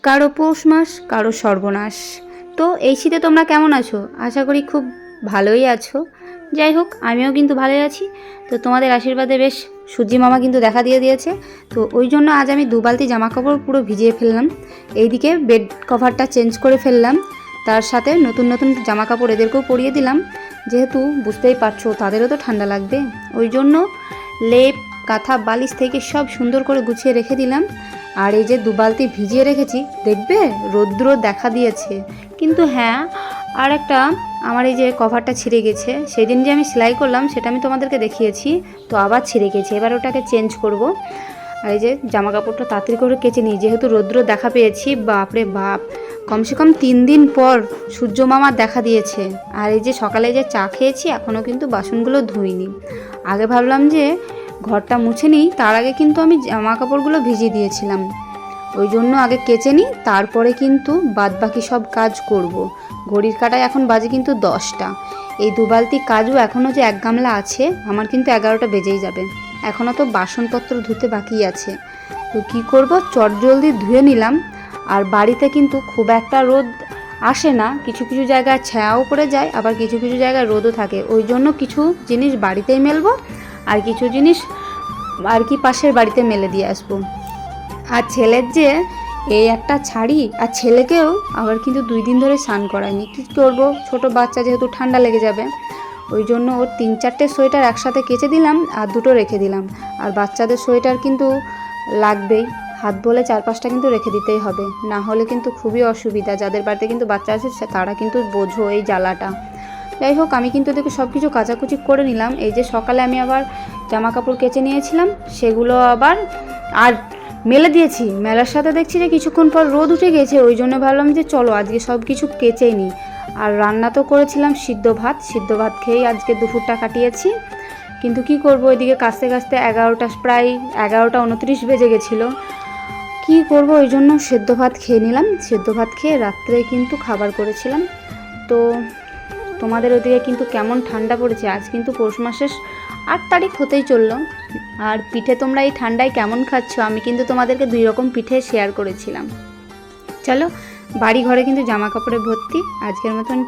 কারো পৌষ মাস, কারো সর্বনাশ। তো এই শীতে তোমরা কেমন আছো? আশা করি খুব ভালোই আছো। যাই হোক, আমিও কিন্তু ভালোই আছি। তো তোমাদের আশীর্বাদে বেশ সূর্যি মামা কিন্তু দেখা দিয়ে দিয়েছে। তো ওই জন্য আজ আমি 2 বালতি জামা কাপড় পুরো ভিজিয়ে ফেললাম। এইদিকে বেড কভারটা চেঞ্জ করে ফেললাম, তার সাথে নতুন নতুন জামা কাপড় এদেরকেও পরিয়ে দিলাম, যেহেতু বুঝতেই পারছো তাদেরও তো ঠান্ডা লাগবে। ওই জন্য লেপ, কাঁথা, বালিশ থেকে সব সুন্দর করে গুছিয়ে রেখে দিলাম। আর এই যে 2 বালতি ভিজিয়ে রেখেছি, দেখবে রৌদ্র দেখা দিয়েছে। কিন্তু হ্যাঁ, আর একটা আমার এই যে কভারটা ছিঁড়ে গেছে, সেই দিন যে আমি সেলাই করলাম সেটা আমি তোমাদেরকে দেখিয়েছি, তো আবার ছিঁড়ে গেছে। এবার ওটাকে চেঞ্জ করব। আর এই যে জামা কাপড়টা তাড়াতাড়ি করে কেচে নিই, যেহেতু রৌদ্র দেখা পেয়েছি। বাপরে বাপ, কমসে কম 3 দিন পর সূর্য মামার দেখা দিয়েছে। আর এই যে সকালে যে চা খেয়েছি, এখনও কিন্তু বাসনগুলো ধুইনি। আগে ভাবলাম যে ঘরটা মুছে নিই, তার আগে কিন্তু আমি জামা কাপড়গুলো ভিজিয়ে দিয়েছিলাম। ওই জন্য আগে কেচে নিই, তারপরে কিন্তু বাদবাকি সব কাজ করব। ঘড়ির কাঁটায় এখন বাজে কিন্তু 10টা। এই 2 বালতি কাজও এখনও যে 1 গামলা আছে, আমার কিন্তু 11টা বেজেই যাবে। এখনও তো বাসনপত্র ধুতে বাকি আছে। তো কী করব, চটজলদি ধুয়ে নিলাম। আর বাড়িতে কিন্তু খুব একটা রোদ আসে না, কিছু কিছু জায়গায় ছায়াও পড়ে যায়, আবার কিছু কিছু জায়গায় রোদও থাকে। ওই জন্য কিছু জিনিস বাড়িতেই মেলবো, আর কিছু জিনিস আর কি পাশের বাড়িতে মেলে দিয়ে আসবো। আর ছেলের যে এই একটা শাড়ি, আর ছেলেকেও আবার কিন্তু 2 দিন ধরে স্নান করায়নি। কী করবো, ছোটো বাচ্চা যেহেতু ঠান্ডা লেগে যাবে, ওই জন্য ওর 3-4টে সোয়েটার একসাথে কেচে দিলাম, আর 2টো রেখে দিলাম। আর বাচ্চাদের সোয়েটার কিন্তু লাগবেই, হাত বলে 4-5টা কিন্তু রেখে দিতেই হবে, না হলে কিন্তু খুবই অসুবিধা। যাদের বাড়িতে কিন্তু বাচ্চা আছে তারা কিন্তু বোঝো এই জ্বালাটা। যাই হোক, আমি কিন্তু এদিকে সব কিছু কাচাকুচি করে নিলাম। এই যে সকালে আমি আবার জামা কাপড় কেচে নিয়েছিলাম, সেগুলো আবার আর মেলে দিয়েছি। মেলার সাথে দেখছি যে কিছুক্ষণ পর রোদ উঠে গেছে, ওই জন্য ভাবলাম যে চলো আজকে সব কিছু কেচেই নিই। আর রান্না তো করেছিলাম সিদ্ধ ভাত খেয়েই আজকে দুপুরটা কাটিয়েছি। কিন্তু কি করব, ওইদিকে কাচতে কাচতে প্রায় 11টা 29 বেজে গেছিলো। কি করব, ওই জন্য সেদ্ধ ভাত খেয়ে নিলাম। সেদ্ধ ভাত খেয়ে রাত্রে কিন্তু খাবার করেছিলাম। তো তোমাদের ওদিকে কিন্তু কেমন ঠান্ডা পড়েছে? আজ কিন্তু পৌষ মাসের 8 তারিখ হতেই চললো। আর পিঠে তোমরা এই ঠান্ডায় কেমন খাচ্ছ? আমি কিন্তু তোমাদেরকে 2 রকম পিঠে শেয়ার করেছিলাম। চলো, বাড়ি ঘরে কিন্তু জামা কাপড়ে ভর্তি। আজকের মতন